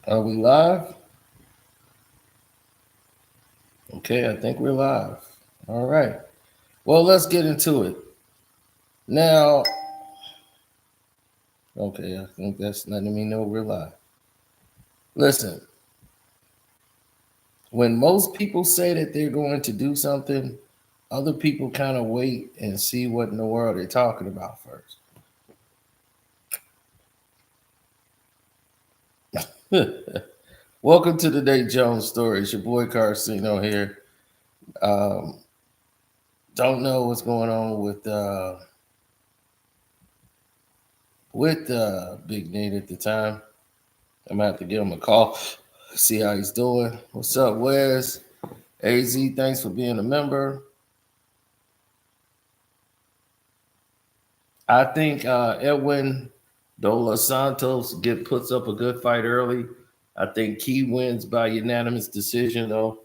Are we live? Okay, I think we're live. All right. Well, let's get into it. Now, okay, I think that's letting me know we're live. Listen, when most people say that they're going to do something, other people kind of wait and see what in the world they're talking about first. Welcome to the Day Jones story. It's your boy Carcino here. Um, don't know what's going on with Big Nate at the time. I'm gonna have to give him a call, see how he's doing. What's up, Wes? AZ, thanks for being a member. I think Edwin Dos Santos puts up a good fight early. I think Key wins by unanimous decision though.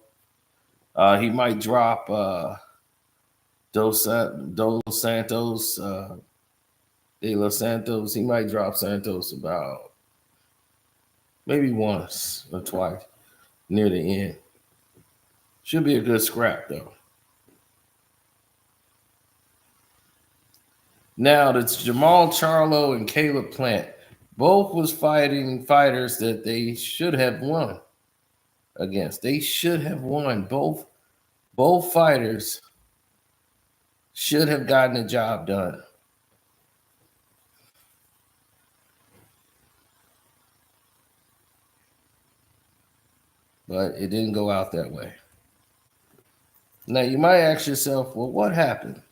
He might drop Dos Santos, De Los Santos. He might drop Santos about maybe once or twice near the end. Should be a good scrap though. Now that's Jermall Charlo and Caleb Plant. Both was fighting fighters that they should have won against. They should have won. Both fighters should have gotten the job done. But it didn't go out that way. Now you might ask yourself, well, what happened?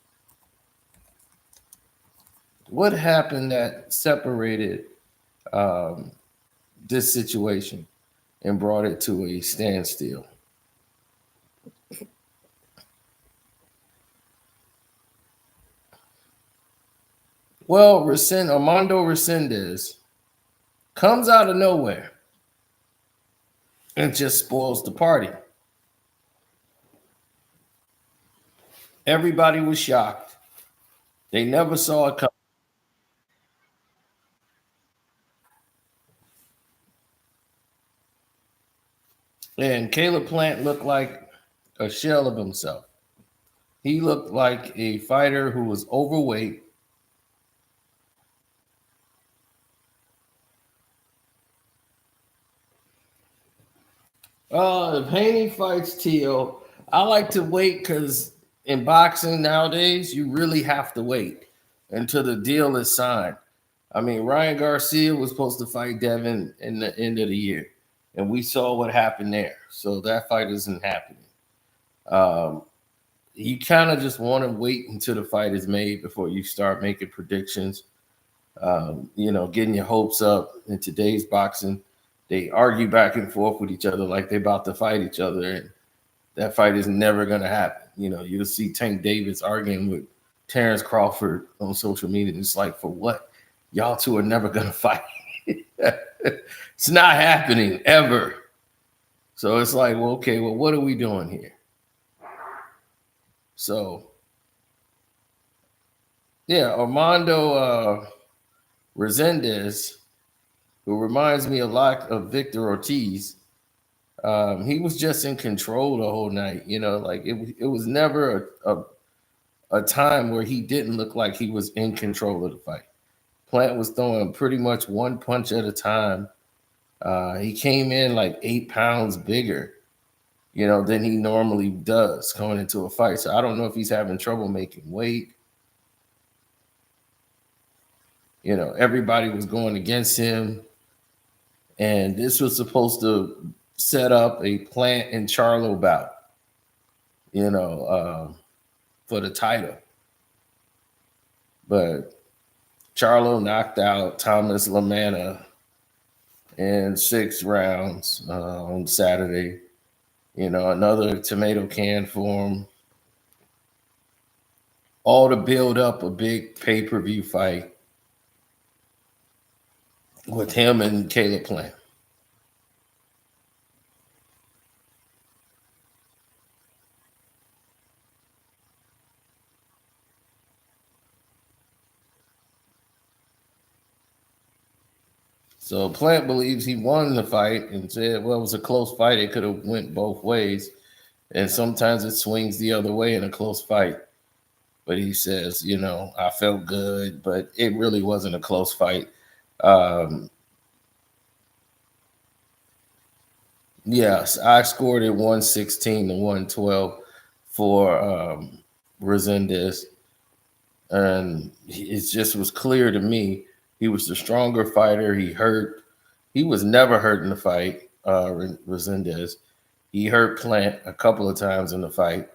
What happened that separated um, this situation and brought it to a standstill? Well, Armando Resendez comes out of nowhere and just spoils the party. Everybody was shocked. They never saw it come. And Caleb Plant looked like a shell of himself. He looked like a fighter who was overweight. If Haney fights Teal, I like to wait because in boxing nowadays, you really have to wait until the deal is signed. I mean, Ryan Garcia was supposed to fight Devin in the end of the year, and we saw what happened there. So that fight isn't happening. Um, you kind of just want to wait until the fight is made before you start making predictions. Getting your hopes up in today's boxing. They argue back and forth with each other like they're about to fight each other, and that fight is never going to happen. You'll see Tank Davis arguing with Terrence Crawford on social media. It's like, for what? Y'all two are never going to fight. It's not happening ever. So it's like, well, okay, well, what are we doing here? So, yeah, Armando Resendez, who reminds me a lot of Victor Ortiz. He was just in control the whole night. Like it was never a time where he didn't look like he was in control of the fight. Plant was throwing pretty much one punch at a time. He came in like 8 pounds bigger, than he normally does going into a fight. So I don't know if he's having trouble making weight. Everybody was going against him. And this was supposed to set up a Plant and Charlo bout, for the title. But Charlo knocked out Thomas LaManna in 6 rounds on Saturday. Another tomato can for him. All to build up a big pay-per-view fight with him and Caleb Plant. So Plant believes he won the fight and said, "Well, it was a close fight. It could have went both ways, and sometimes it swings the other way in a close fight." But he says, I felt good, but it really wasn't a close fight. Um, yes, I scored it 116 to 112 for Resendez. And it just was clear to me he was the stronger fighter. He was never hurt in the fight, Resendez. He hurt Plant a couple of times in the fight.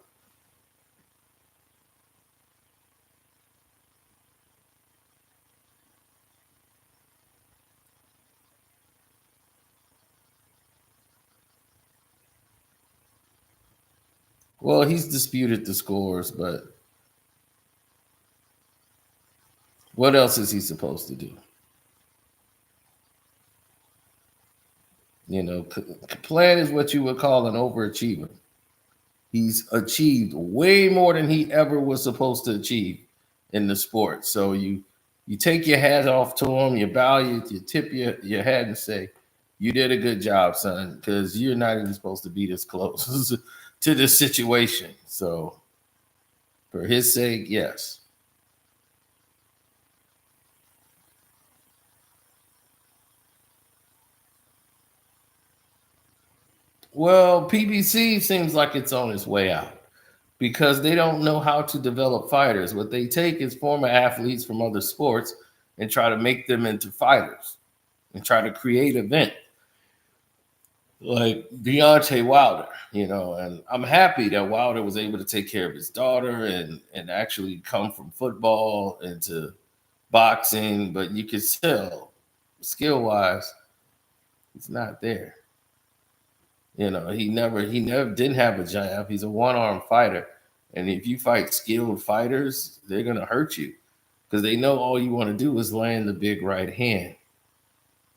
Well, he's disputed the scores, but what else is he supposed to do? Plant is what you would call an overachiever. He's achieved way more than he ever was supposed to achieve in the sport. So you take your hat off to him, you bow, you tip your hat and say, "You did a good job, son," because you're not even supposed to be this close to this situation. So for his sake, yes. Well, PBC seems like it's on its way out because they don't know how to develop fighters. What they take is former athletes from other sports and try to make them into fighters and try to create event like Deontay Wilder, and I'm happy that Wilder was able to take care of his daughter and actually come from football into boxing, but you can tell skill wise, it's not there. He never didn't have a jab. He's a one-arm fighter. And if you fight skilled fighters, they're gonna hurt you because they know all you want to do is land the big right hand.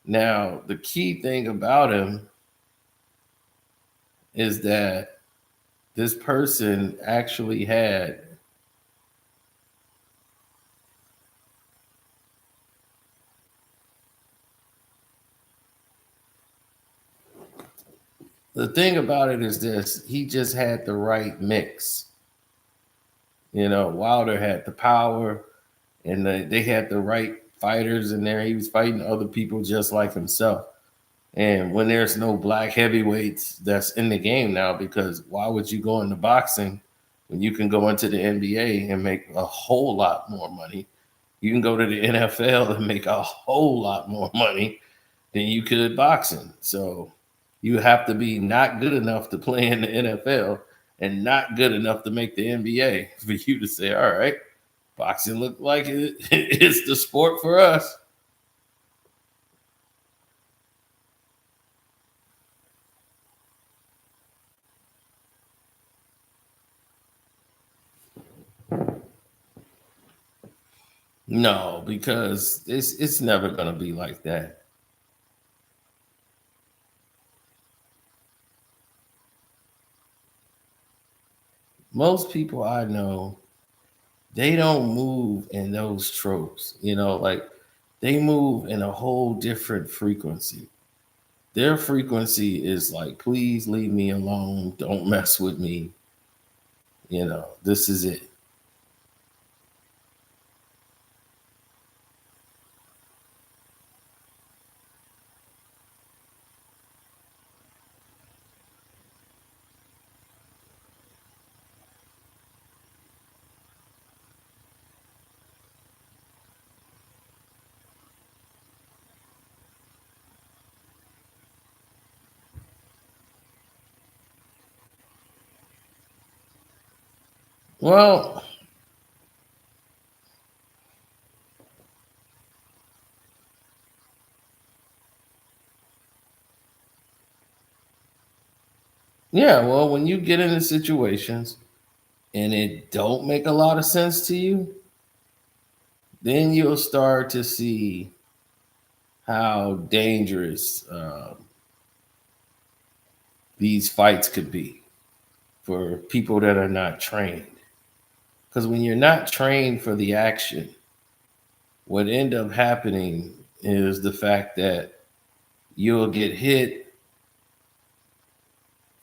Now, the key thing about him is that this person actually had the thing about it is this: he just had the right mix. Wilder had the power, and they had the right fighters in there. He was fighting other people just like himself. And when there's no black heavyweights that's in the game now, because why would you go into boxing when you can go into the NBA and make a whole lot more money? You can go to the NFL and make a whole lot more money than you could boxing. So you have to be not good enough to play in the NFL and not good enough to make the NBA for you to say, all right, boxing look like it's the sport for us. No, because it's never gonna be like that. Most people I know, they don't move in those tropes. Like they move in a whole different frequency. Their frequency is like, please leave me alone. Don't mess with me. This is it. Well, yeah, well, when you get into situations and it don't make a lot of sense to you, then you'll start to see how dangerous these fights could be for people that are not trained. Because when you're not trained for the action, what end up happening is the fact that you'll get hit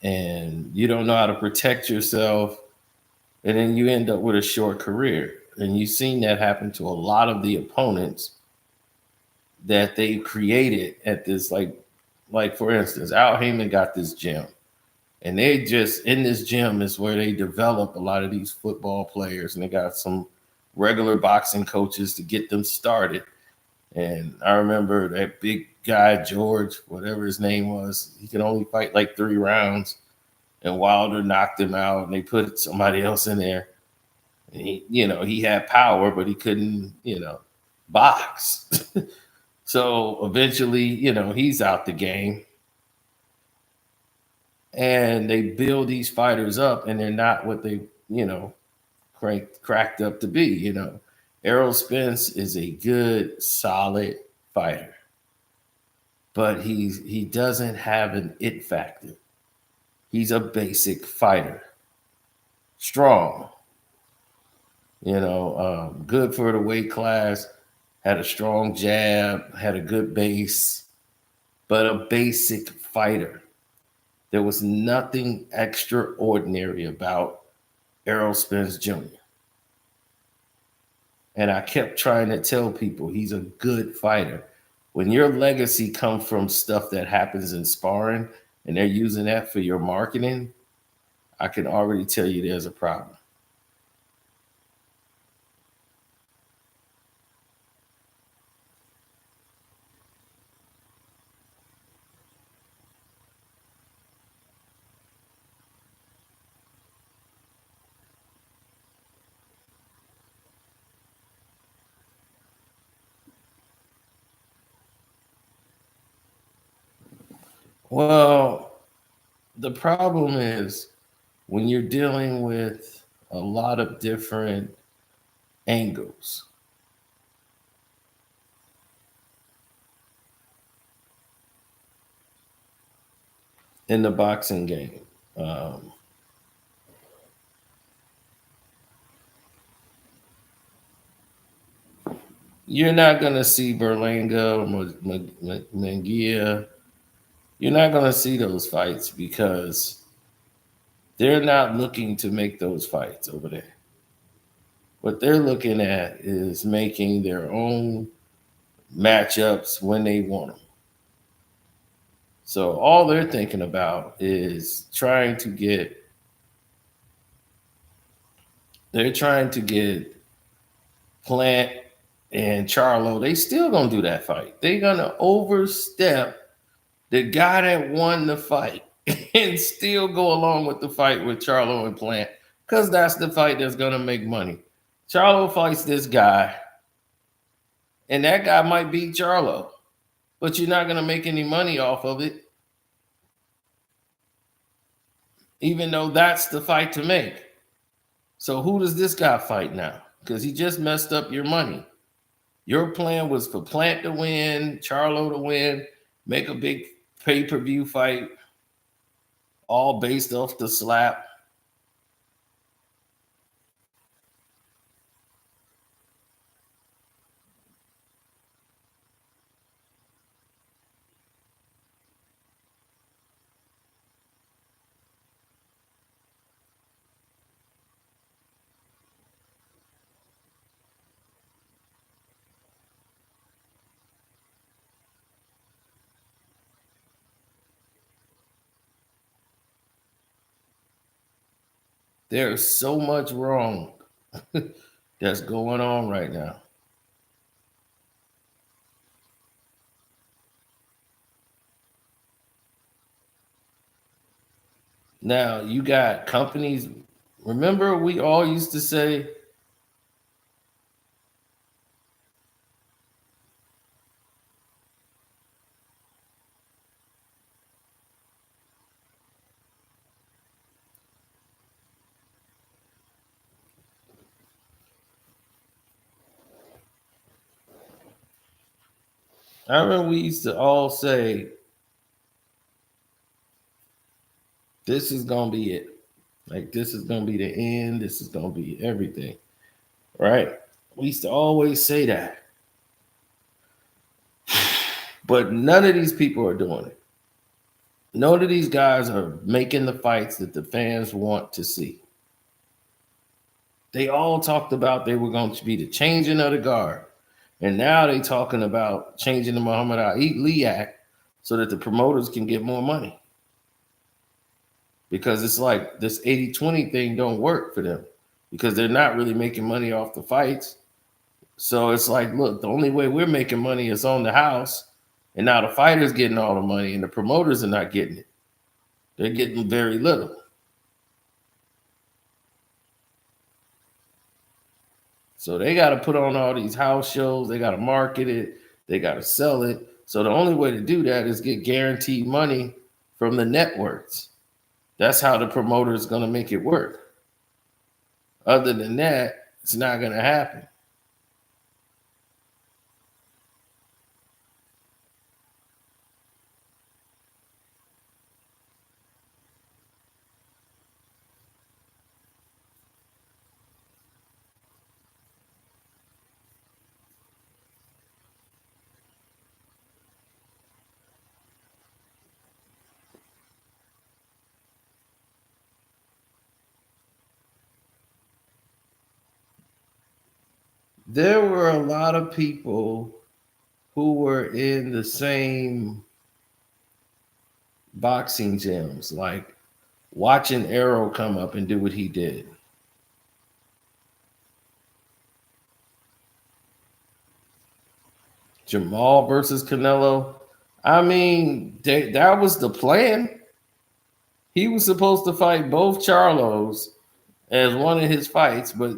and you don't know how to protect yourself. And then you end up with a short career. And you've seen that happen to a lot of the opponents that they created at this, like for instance, Al Heyman got this gym. And they just in this gym is where they develop a lot of these football players, and they got some regular boxing coaches to get them started. And I remember that big guy, George, whatever his name was, he could only fight like 3 rounds. And Wilder knocked him out, and they put somebody else in there. And he had power, but he couldn't, box. So eventually, he's out the game. And they build these fighters up, and they're not what they, cracked up to be. Errol Spence is a good, solid fighter, but he doesn't have an it factor. He's a basic fighter, strong, good for the weight class, had a strong jab, had a good base, but a basic fighter. There was nothing extraordinary about Errol Spence Jr. And I kept trying to tell people he's a good fighter. When your legacy comes from stuff that happens in sparring and they're using that for your marketing, I can already tell you there's a problem. Well, the problem is when you're dealing with a lot of different angles. In the boxing game. You're not going to see Berlanga or Mangia. You're not going to see those fights because they're not looking to make those fights over there. What they're looking at is making their own matchups when they want them. So all they're thinking about is trying to get Plant and Charlo. They still gonna do that fight. They're gonna overstep the guy that won the fight and still go along with the fight with Charlo and Plant because that's the fight that's gonna make money. Charlo fights this guy, and that guy might beat Charlo, but you're not gonna make any money off of it, even though that's the fight to make. So who does this guy fight now? Because he just messed up your money. Your plan was for Plant to win, Charlo to win, make a big pay-per-view fight, all based off the slap. There's so much wrong that's going on right now. Now, you got companies. Remember, we all used to say, I remember we used to all say, this is going to be it. Like, this is going to be the end. This is going to be everything. Right? We used to always say that. But none of these people are doing it. None of these guys are making the fights that the fans want to see. They all talked about they were going to be the changing of the guard. And now they talking about changing the Muhammad Ali Act so that the promoters can get more money. Because it's like this 80-20 thing don't work for them because they're not really making money off the fights. So it's like, look, the only way we're making money is on the house. And now the fighters getting all the money and the promoters are not getting it. They're getting very little. So they got to put on all these house shows. They got to market it. They got to sell it. So the only way to do that is get guaranteed money from the networks. That's how the promoter is going to make it work. Other than that, it's not going to happen. There were a lot of people who were in the same boxing gyms, like watching Arrow come up and do what he did. Jermall versus Canelo. I mean, that was the plan. He was supposed to fight both Charlos as one of his fights, but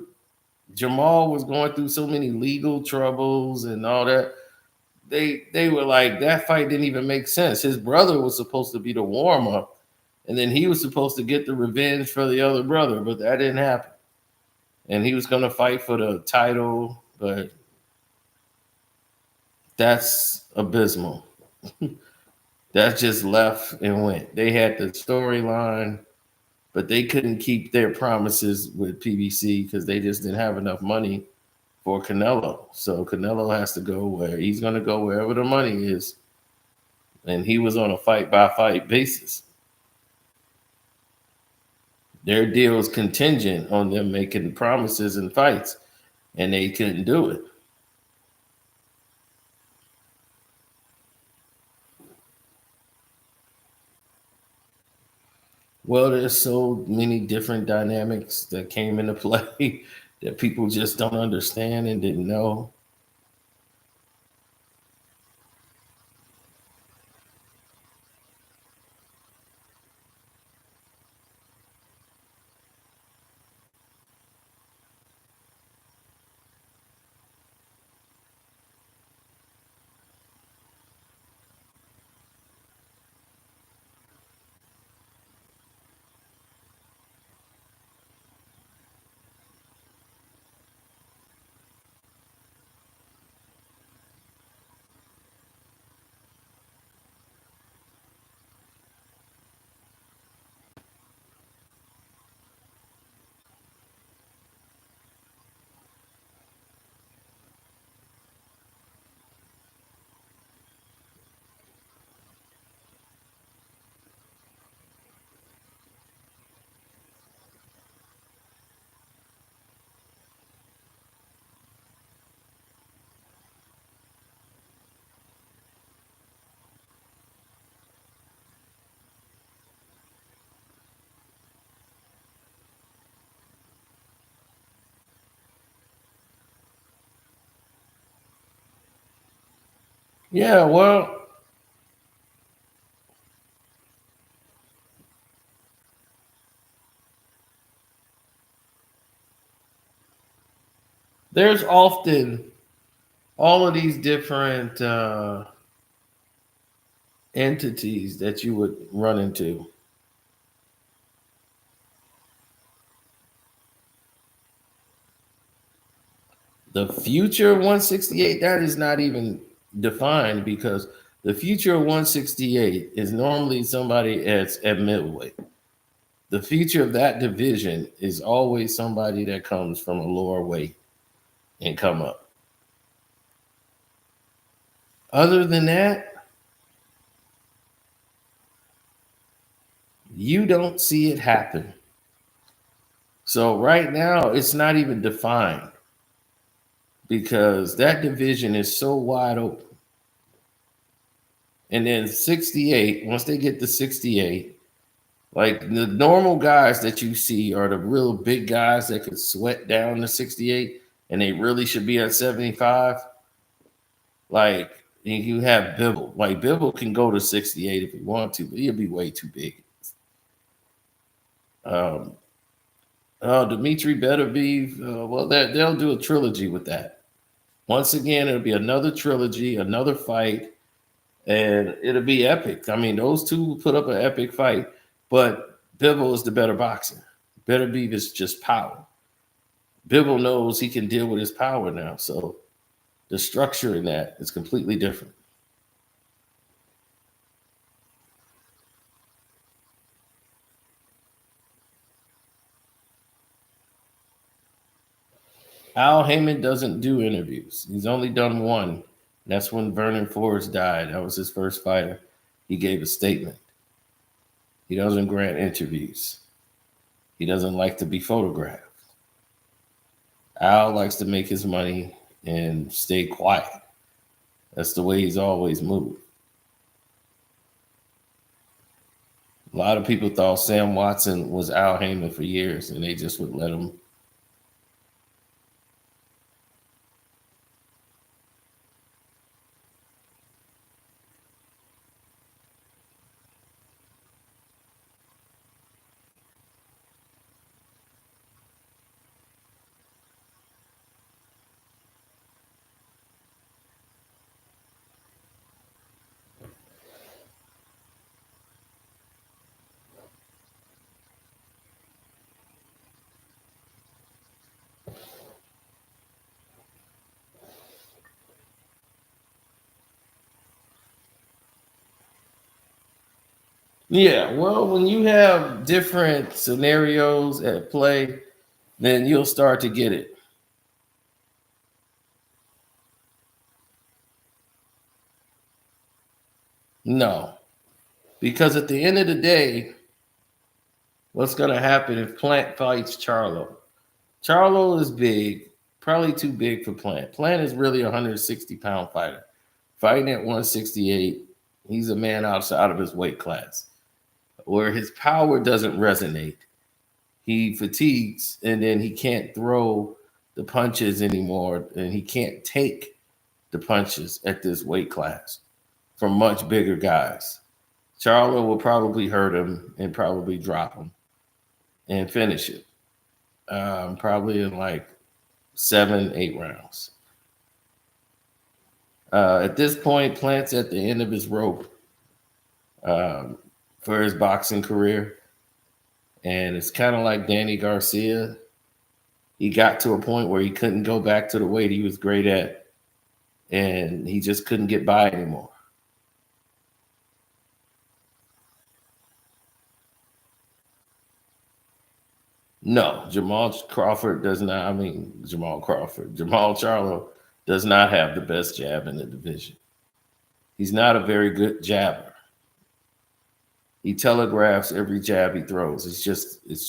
Jermall was going through so many legal troubles and all that. They were like, that fight didn't even make sense. His brother was supposed to be the warm up, and then he was supposed to get the revenge for the other brother, but that didn't happen. And he was going to fight for the title, but that's abysmal. That just left and went. They had the storyline, but they couldn't keep their promises with PBC because they just didn't have enough money for Canelo. So Canelo has to go where he's going to go wherever the money is. And he was on a fight by fight basis. Their deal was contingent on them making promises and fights, and they couldn't do it. Well, there's so many different dynamics that came into play that people just don't understand and didn't know. Yeah, well, there's often all of these different entities that you would run into. The future of 168, that is not even defined because the future of 168 is normally somebody at middleweight. The future of that division is always somebody that comes from a lower weight and come up. Other than that, You don't see it happen. So right now, it's not even defined because that division is so wide open. And then 68, once they get to 68, like the normal guys that you see are the real big guys that could sweat down to 68 and they really should be at 75. Like you have Bibble. Like Bibble can go to 68 if he want to, but he'll be way too big. Um, Dimitri Beterbiev, well, they'll do a trilogy with that. Once again, it'll be another trilogy, another fight, and it'll be epic. I mean, those two put up an epic fight, but Bivol is the better boxer. Beterbiev is just power. Bivol knows he can deal with his power now, so the structure in that is completely different. Al Heyman doesn't do interviews. He's only done one. That's when Vernon Forrest died. That was his first fighter. He gave a statement. He doesn't grant interviews. He doesn't like to be photographed. Al likes to make his money and stay quiet. That's the way he's always moved. A lot of people thought Sam Watson was Al Heyman for years, and they just would let him. Yeah, well, when you have different scenarios at play, then you'll start to get it. No, because at the end of the day, what's going to happen if Plant fights Charlo? Charlo is big, probably too big for Plant. Plant is really a 160-pound fighter. Fighting at 168, he's a man outside of his weight class where his power doesn't resonate. He fatigues and then he can't throw the punches anymore and he can't take the punches at this weight class from much bigger guys. Charlo will probably hurt him and probably drop him and finish it. Probably in like 7, 8 rounds. At this point, Plant's at the end of his rope for his boxing career. And it's kind of like Danny Garcia. He got to a point where he couldn't go back to the weight he was great at. And he just couldn't get by anymore. No, Jermall Crawford does not. I mean, Jermall Crawford. Jermall Charlo does not have the best jab in the division. He's not a very good jabber. He telegraphs every jab he throws. It's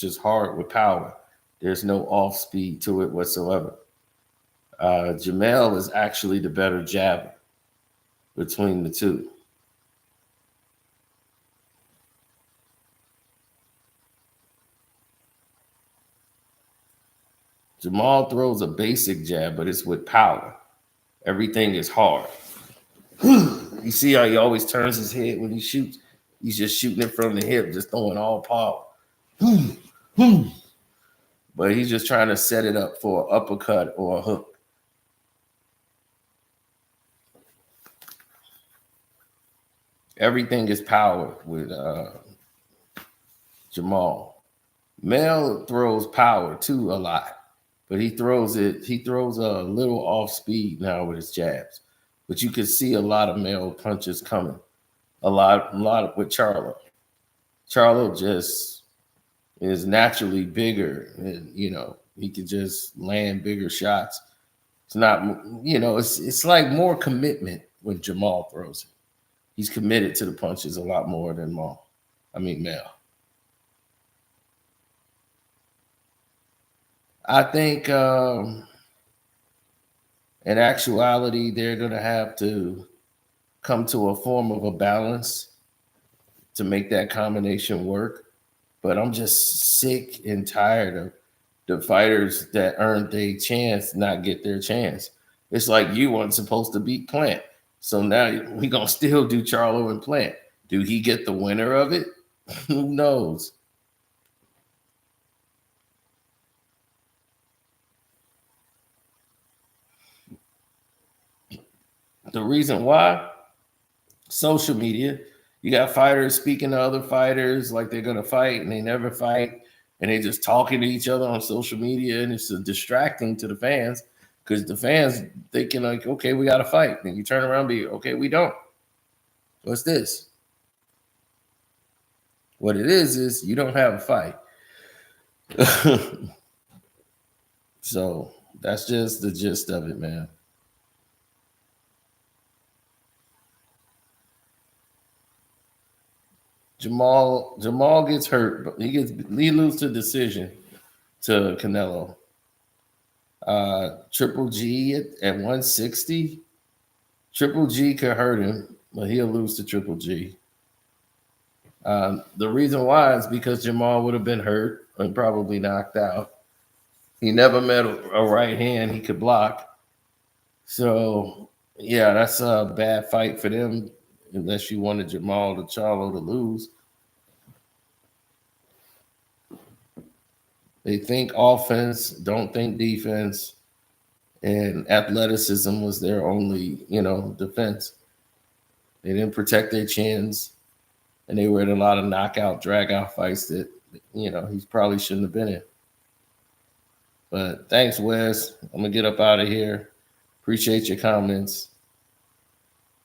just hard with power. There's no off speed to it whatsoever. Jermall is actually the better jabber between the two. Jermall throws a basic jab, but it's with power. Everything is hard. You see how he always turns his head when he shoots? He's just shooting it from the hip, just throwing all power. But he's just trying to set it up for an uppercut or a hook. Everything is power with Jermall. Mel throws power too a lot, but he throws a little off speed now with his jabs. But you can see a lot of Mel punches coming. A lot with Charlo. Charlo just is naturally bigger, and he can just land bigger shots. It's not, it's like more commitment when Jermall throws it. He's committed to the punches a lot more than Mel. I think in actuality, they're going to have to come to a form of a balance to make that combination work. But I'm just sick and tired of the fighters that earned their chance not get their chance. It's like you weren't supposed to beat Plant. So now we going to still do Charlo and Plant. Do he get the winner of it? Who knows? The reason why, social media. You got fighters speaking to other fighters like they're gonna fight and they never fight, and they just talking to each other on social media, and it's distracting to the fans because the fans thinking like, okay, we got to fight, and you turn around and be, okay, we don't. What's this? What it is you don't have a fight. So that's just the gist of it, man. Jermall gets hurt, but he loses the decision to Canelo. Triple G at 160. Triple G could hurt him, but he'll lose to Triple G. The reason why is because Jermall would have been hurt and probably knocked out. He never met a right hand he could block. So, yeah, that's a bad fight for them unless you wanted Jermall to Charlo to lose. They think offense, don't think defense, and athleticism was their only, defense. They didn't protect their chins, and they were in a lot of knockout, drag out fights that, he probably shouldn't have been in. But thanks, Wes. I'm going to get up out of here. Appreciate your comments.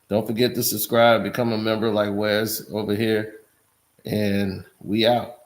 Don't forget to subscribe, become a member like Wes over here, and we out.